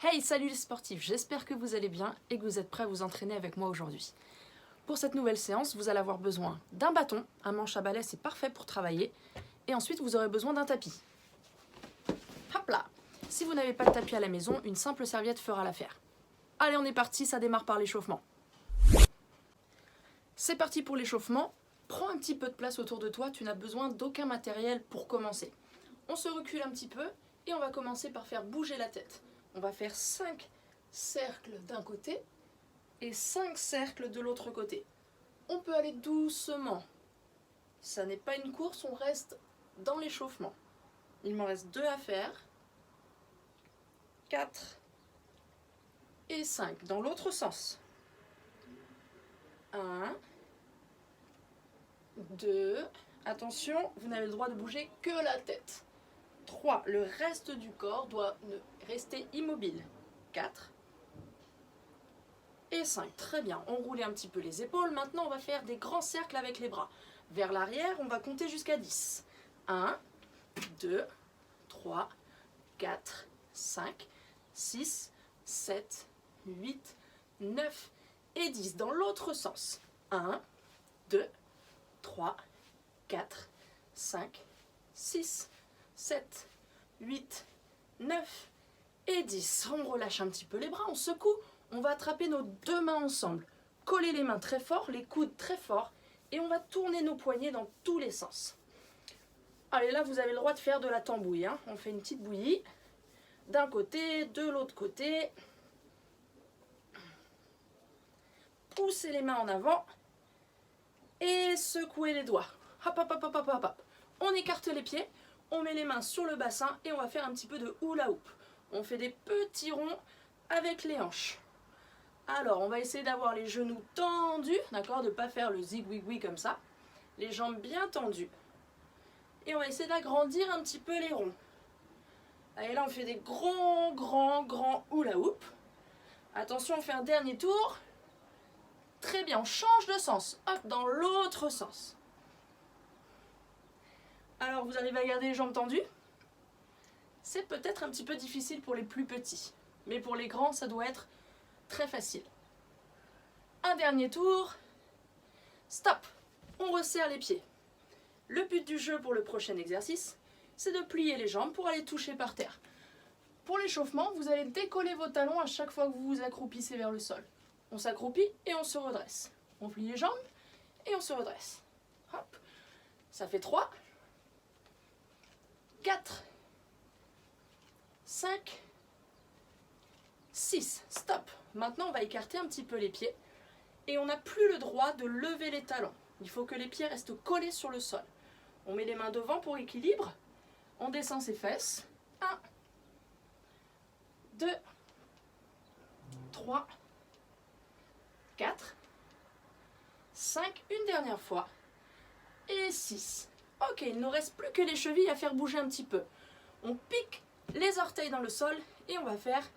Hey, salut les sportifs, j'espère que vous allez bien et que vous êtes prêts à vous entraîner avec moi aujourd'hui. Pour cette nouvelle séance, vous allez avoir besoin d'un bâton, un manche à balai c'est parfait pour travailler, et ensuite vous aurez besoin d'un tapis. Hop là! Si vous n'avez pas de tapis à la maison, une simple serviette fera l'affaire. Allez, on est parti, ça démarre par l'échauffement. C'est parti pour l'échauffement. Prends un petit peu de place autour de toi, tu n'as besoin d'aucun matériel pour commencer. On se recule un petit peu et on va commencer par faire bouger la tête. On va faire 5 cercles d'un côté et 5 cercles de l'autre côté. On peut aller doucement. Ça n'est pas une course, on reste dans l'échauffement. Il m'en reste 2 à faire. 4 et 5 dans l'autre sens. 1, 2, attention, vous n'avez le droit de bouger que la tête. 3, le reste du corps doit rester immobile. 4 et 5, très bien. On roule un petit peu les épaules. Maintenant, on va faire des grands cercles avec les bras. Vers l'arrière, on va compter jusqu'à 10. 1, 2, 3, 4, 5, 6, 7, 8, 9 et 10. Dans l'autre sens. 1, 2, 3, 4, 5, 6, 7, 8, 9 et 10. On relâche un petit peu les bras, on secoue. On va attraper nos 2 mains ensemble. Coller les mains très fort, les coudes très fort. Et on va tourner nos poignets dans tous les sens. Allez, là, vous avez le droit de faire de la tambouille. On fait une petite bouillie. D'un côté, de l'autre côté. Poussez les mains en avant. Et secouez les doigts. Hop, hop, hop, hop, hop, hop, hop. On écarte les pieds. On met les mains sur le bassin et on va faire un petit peu de hula hoop. On fait des petits ronds avec les hanches. Alors, on va essayer d'avoir les genoux tendus, d'accord, de ne pas faire le zigouigoui comme ça. Les jambes bien tendues. Et on va essayer d'agrandir un petit peu les ronds. Allez, là, on fait des grands hula hoop. Attention, on fait un dernier tour. Très bien, on change de sens. Hop, dans l'autre sens. Alors, vous arrivez à garder les jambes tendues? C'est peut-être un petit peu difficile pour les plus petits. Mais pour les grands, ça doit être très facile. Un dernier tour. Stop. On resserre les pieds. Le but du jeu pour le prochain exercice, c'est de plier les jambes pour aller toucher par terre. Pour l'échauffement, vous allez décoller vos talons à chaque fois que vous vous accroupissez vers le sol. On s'accroupit et on se redresse. On plie les jambes et on se redresse. Hop. Ça fait 3. 4, 5, 6. Stop. Maintenant, on va écarter un petit peu les pieds et on n'a plus le droit de lever les talons. Il faut que les pieds restent collés sur le sol. On met les mains devant pour équilibre. On descend ses fesses. 1, 2, 3, 4, 5. Une dernière fois. Et 6. Ok, il ne nous reste plus que les chevilles à faire bouger un petit peu. On pique les orteils dans le sol et on va faire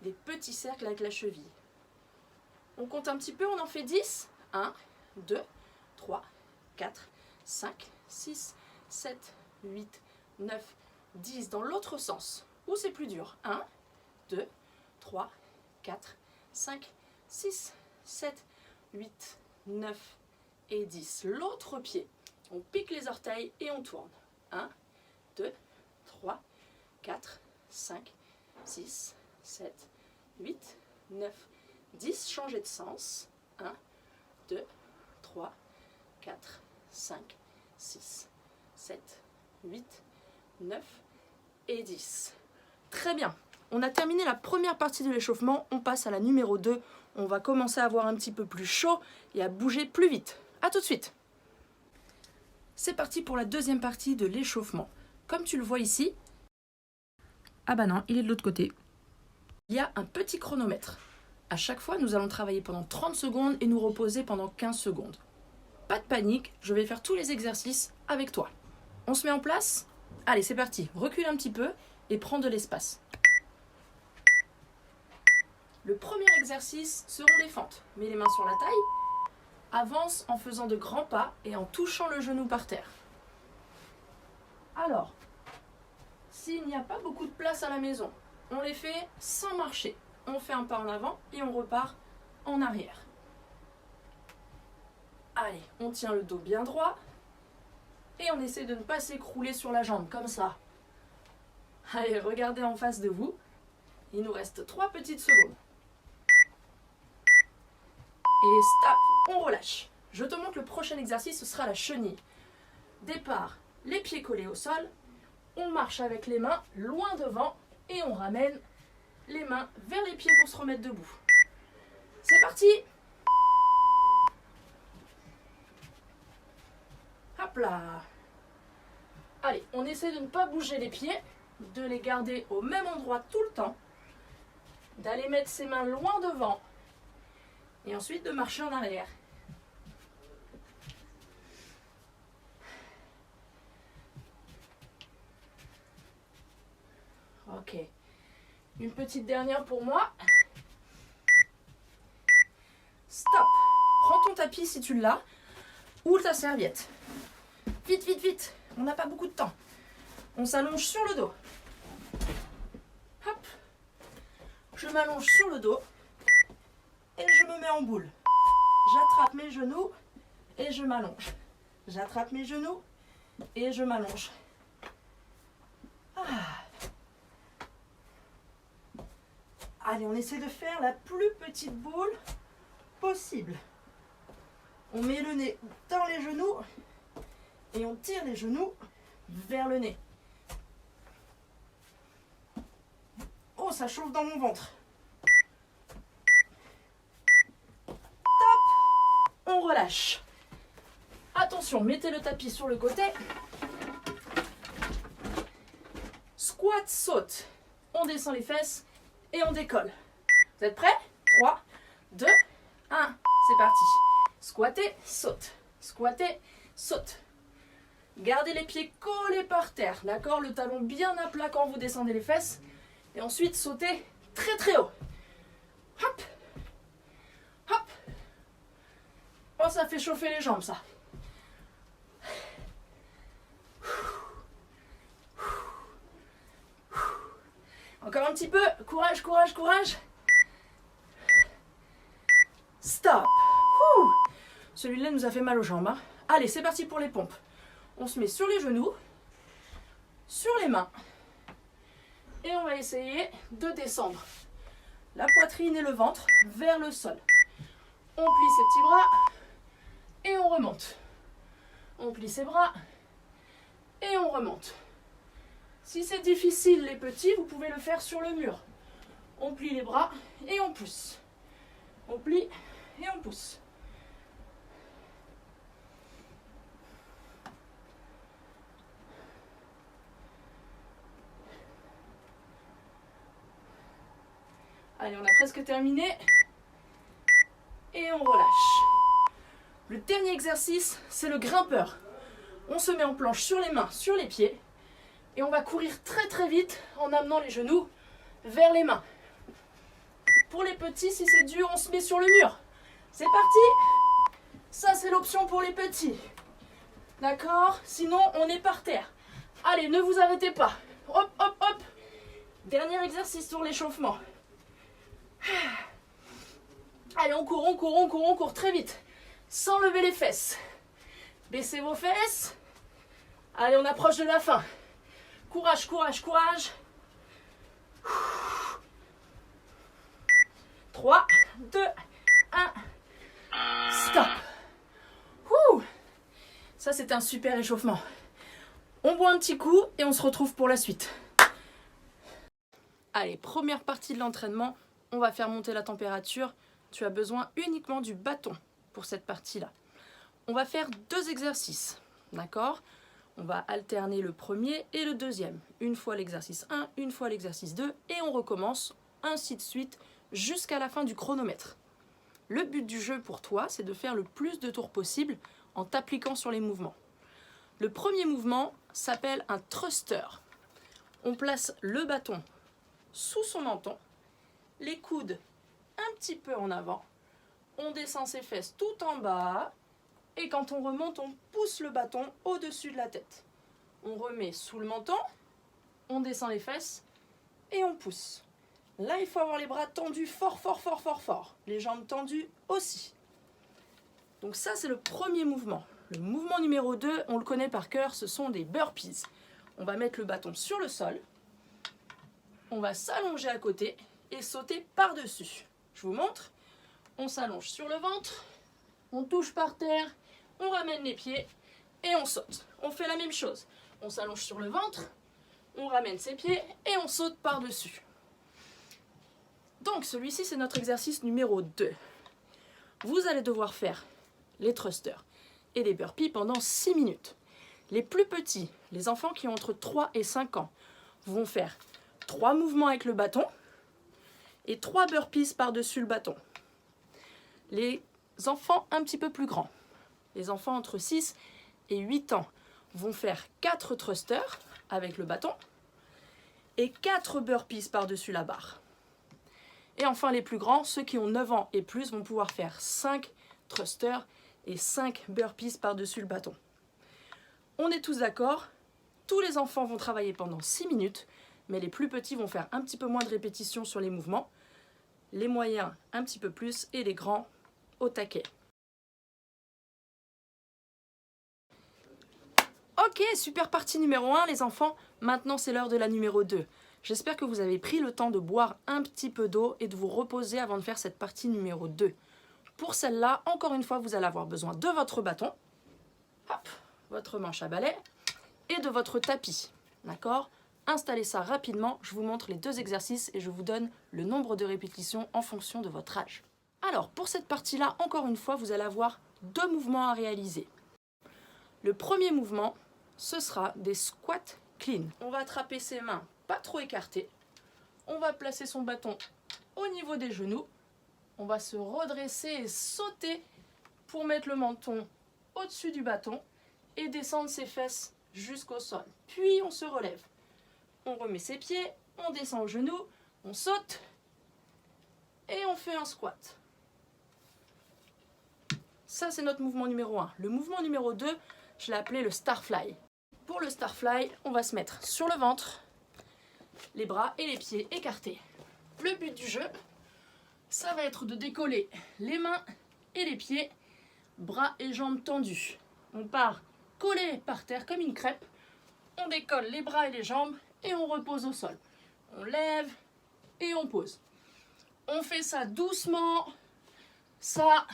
des petits cercles avec la cheville. On compte un petit peu, on en fait 10. 1, 2, 3, 4, 5, 6, 7, 8, 9, 10. Dans l'autre sens, où c'est plus dur. 1, 2, 3, 4, 5, 6, 7, 8, 9 et 10. L'autre pied. On pique les orteils et on tourne. 1, 2, 3, 4, 5, 6, 7, 8, 9, 10. Changez de sens. 1, 2, 3, 4, 5, 6, 7, 8, 9 et 10. Très bien. On a terminé la première partie de l'échauffement. On passe à la numéro 2. On va commencer à avoir un petit peu plus chaud et à bouger plus vite. A tout de suite. C'est parti pour la deuxième partie de l'échauffement. Comme tu le vois ici, ah bah non, il est de l'autre côté. Il y a un petit chronomètre. À chaque fois, nous allons travailler pendant 30 secondes et nous reposer pendant 15 secondes. Pas de panique, je vais faire tous les exercices avec toi. On se met en place? Allez, c'est parti. Recule un petit peu et prends de l'espace. Le premier exercice seront des fentes. Mets les mains sur la taille. Avance en faisant de grands pas et en touchant le genou par terre. Alors, s'il n'y a pas beaucoup de place à la maison, On les fait sans marcher. On fait un pas en avant et on repart en arrière. Allez, on tient le dos bien droit et on essaie de ne pas s'écrouler sur la jambe, comme ça. Allez, regardez en face de vous. Il nous reste 3 petites secondes. Et stop, on relâche. Je te montre le prochain exercice, ce sera la chenille. Départ, les pieds collés au sol. On marche avec les mains loin devant et on ramène les mains vers les pieds pour se remettre debout. C'est parti! Hop là! Allez, on essaie de ne pas bouger les pieds, de les garder au même endroit tout le temps, d'aller mettre ses mains loin devant et ensuite de marcher en arrière. Ok. Une petite dernière pour moi. Stop. Prends ton tapis si tu l'as ou ta serviette. Vite, vite, vite. On n'a pas beaucoup de temps. On s'allonge sur le dos. Hop. Je m'allonge sur le dos et je me mets en boule. J'attrape mes genoux et je m'allonge. J'attrape mes genoux et je m'allonge. Allez, on essaie de faire la plus petite boule possible. On met le nez dans les genoux et on tire les genoux vers le nez. Oh, ça chauffe dans mon ventre. Top. On relâche. Attention, mettez le tapis sur le côté. Squat, saute. On descend les fesses et on décolle. Vous êtes prêts? 3, 2, 1. C'est parti. Squattez, saute. Squattez, saute. Gardez les pieds collés par terre. D'accord? Le talon bien à plat quand vous descendez les fesses. Et ensuite, sautez très très haut. Hop. Hop. Oh, ça fait chauffer les jambes, ça. Encore un petit peu. Courage, courage, courage. Stop. Celui-là nous a fait mal aux jambes. Hein. Allez, c'est parti pour les pompes. On se met sur les genoux, sur les mains. Et on va essayer de descendre la poitrine et le ventre vers le sol. On plie ses petits bras et on remonte. On plie ses bras et on remonte. Si c'est difficile les petits, vous pouvez le faire sur le mur. On plie les bras et on pousse. On plie et on pousse. Allez, on a presque terminé. Et on relâche. Le dernier exercice, c'est le grimpeur. On se met en planche sur les mains, sur les pieds. Et on va courir très très vite en amenant les genoux vers les mains. Pour les petits, si c'est dur, on se met sur le mur. C'est parti. Ça, c'est l'option pour les petits. D'accord? Sinon, on est par terre. Allez, ne vous arrêtez pas. Hop, hop, hop. Dernier exercice sur l'échauffement. Allez, on court, on court, on court, on court très vite. Sans lever les fesses. Baissez vos fesses. Allez, on approche de la fin. Courage, courage, courage. 3, 2, 1. Stop. Ça, c'est un super échauffement. On boit un petit coup et on se retrouve pour la suite. Allez, première partie de l'entraînement. On va faire monter la température. Tu as besoin uniquement du bâton pour cette partie-là. On va faire 2 exercices. D'accord ? On va alterner le premier et le deuxième. Une fois l'exercice 1, une fois l'exercice 2. Et on recommence ainsi de suite jusqu'à la fin du chronomètre. Le but du jeu pour toi, c'est de faire le plus de tours possible en t'appliquant sur les mouvements. Le premier mouvement s'appelle un thruster. On place le bâton sous son menton, les coudes un petit peu en avant. On descend ses fesses tout en bas. Et quand on remonte, on pousse le bâton au-dessus de la tête. On remet sous le menton, on descend les fesses et on pousse. Là, il faut avoir les bras tendus fort, fort, fort, fort, fort. Les jambes tendues aussi. Donc ça, c'est le premier mouvement. Le mouvement numéro 2, on le connaît par cœur, ce sont des burpees. On va mettre le bâton sur le sol. On va s'allonger à côté et sauter par-dessus. Je vous montre. On s'allonge sur le ventre. On touche par terre. On ramène les pieds et on saute. On fait la même chose. On s'allonge sur le ventre. On ramène ses pieds et on saute par-dessus. Donc celui-ci, c'est notre exercice numéro 2. Vous allez devoir faire les thrusters et les burpees pendant 6 minutes. Les plus petits, les enfants qui ont entre 3 et 5 ans, vont faire 3 mouvements avec le bâton et 3 burpees par-dessus le bâton. Les enfants un petit peu plus grands, les enfants entre 6 et 8 ans, vont faire 4 thrusters avec le bâton et 4 burpees par-dessus la barre. Et enfin les plus grands, ceux qui ont 9 ans et plus, vont pouvoir faire 5 thrusters et 5 burpees par-dessus le bâton. On est tous d'accord, tous les enfants vont travailler pendant 6 minutes, mais les plus petits vont faire un petit peu moins de répétitions sur les mouvements, les moyens un petit peu plus et les grands au taquet. Ok, super partie numéro 1 les enfants, maintenant c'est l'heure de la numéro 2. J'espère que vous avez pris le temps de boire un petit peu d'eau et de vous reposer avant de faire cette partie numéro 2. Pour celle-là, encore une fois, vous allez avoir besoin de votre bâton, hop, votre manche à balai et de votre tapis. D'accord ? Installez ça rapidement, je vous montre les 2 exercices et je vous donne le nombre de répétitions en fonction de votre âge. Alors, pour cette partie-là, encore une fois, vous allez avoir 2 mouvements à réaliser. Le premier mouvement, ce sera des squats clean. On va attraper ses mains pas trop écartées. On va placer son bâton au niveau des genoux. On va se redresser et sauter pour mettre le menton au-dessus du bâton et descendre ses fesses jusqu'au sol. Puis on se relève. On remet ses pieds, on descend aux genoux, on saute et on fait un squat. Ça, c'est notre mouvement numéro 1. Le mouvement numéro 2, je l'ai appelé le Starfly. Pour le Starfly, on va se mettre sur le ventre, les bras et les pieds écartés. Le but du jeu, ça va être de décoller les mains et les pieds, bras et jambes tendus. On part collé par terre comme une crêpe, on décolle les bras et les jambes et on repose au sol. On lève et on pose. On fait ça doucement, ça,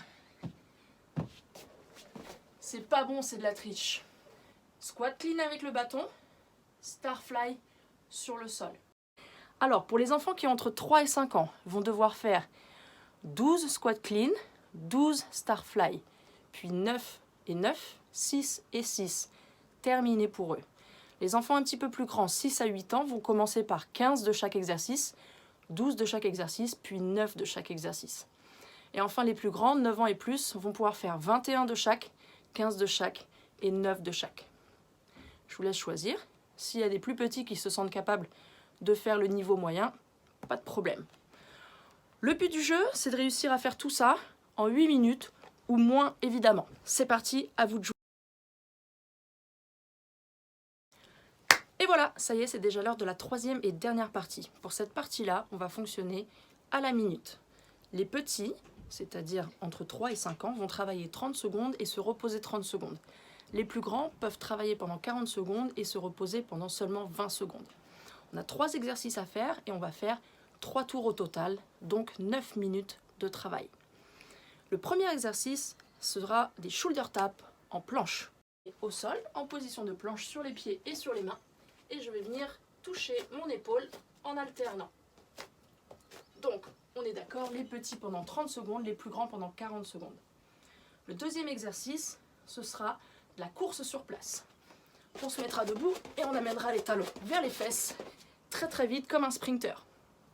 c'est pas bon, c'est de la triche. Squat clean avec le bâton, Starfly sur le sol. Alors, pour les enfants qui ont entre 3 et 5 ans, vont devoir faire 12 squat clean, 12 Starfly, puis 9 et 9, 6 et 6. Terminé pour eux. Les enfants un petit peu plus grands, 6 à 8 ans, vont commencer par 15 de chaque exercice, 12 de chaque exercice, puis 9 de chaque exercice. Et enfin, les plus grands, 9 ans et plus, vont pouvoir faire 21 de chaque, 15 de chaque et 9 de chaque. Je vous laisse choisir. S'il y a des plus petits qui se sentent capables de faire le niveau moyen, pas de problème. Le but du jeu, c'est de réussir à faire tout ça en 8 minutes ou moins évidemment. C'est parti, à vous de jouer. Et voilà, ça y est, c'est déjà l'heure de la 3e et dernière partie. Pour cette partie-là, on va fonctionner à la minute. Les petits, c'est-à-dire entre 3 et 5 ans, vont travailler 30 secondes et se reposer 30 secondes. Les plus grands peuvent travailler pendant 40 secondes et se reposer pendant seulement 20 secondes. On a 3 exercices à faire et on va faire 3 tours au total, donc 9 minutes de travail. Le premier exercice sera des shoulder taps en planche. Au sol, en position de planche sur les pieds et sur les mains. Et je vais venir toucher mon épaule en alternant. Donc, on est d'accord, les petits pendant 30 secondes, les plus grands pendant 40 secondes. Le deuxième exercice, ce sera la course sur place. On se mettra debout et on amènera les talons vers les fesses très très vite comme un sprinter.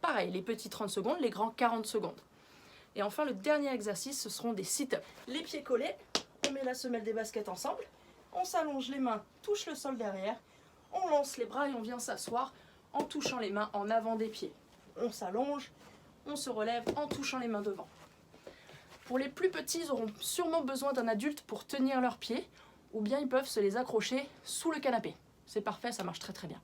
Pareil, les petits 30 secondes, les grands 40 secondes. Et enfin, le dernier exercice, ce seront des sit-ups. Les pieds collés, on met la semelle des baskets ensemble, on s'allonge, les mains touchent le sol derrière, on lance les bras et on vient s'asseoir en touchant les mains en avant des pieds. On s'allonge, on se relève en touchant les mains devant. Pour les plus petits, ils auront sûrement besoin d'un adulte pour tenir leurs pieds, ou bien ils peuvent se les accrocher sous le canapé. C'est parfait, ça marche très très bien.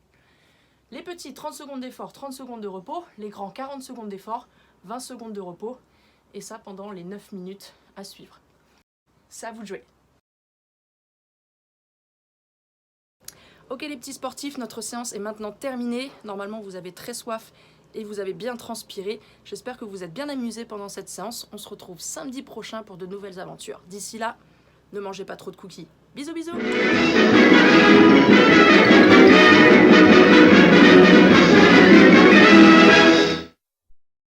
Les petits 30 secondes d'effort, 30 secondes de repos. Les grands 40 secondes d'effort, 20 secondes de repos. Et ça pendant les 9 minutes à suivre. C'est à vous de jouer. Ok les petits sportifs, notre séance est maintenant terminée. Normalement vous avez très soif et vous avez bien transpiré. J'espère que vous êtes bien amusés pendant cette séance. On se retrouve samedi prochain pour de nouvelles aventures. D'ici là, ne mangez pas trop de cookies. Bisous bisous.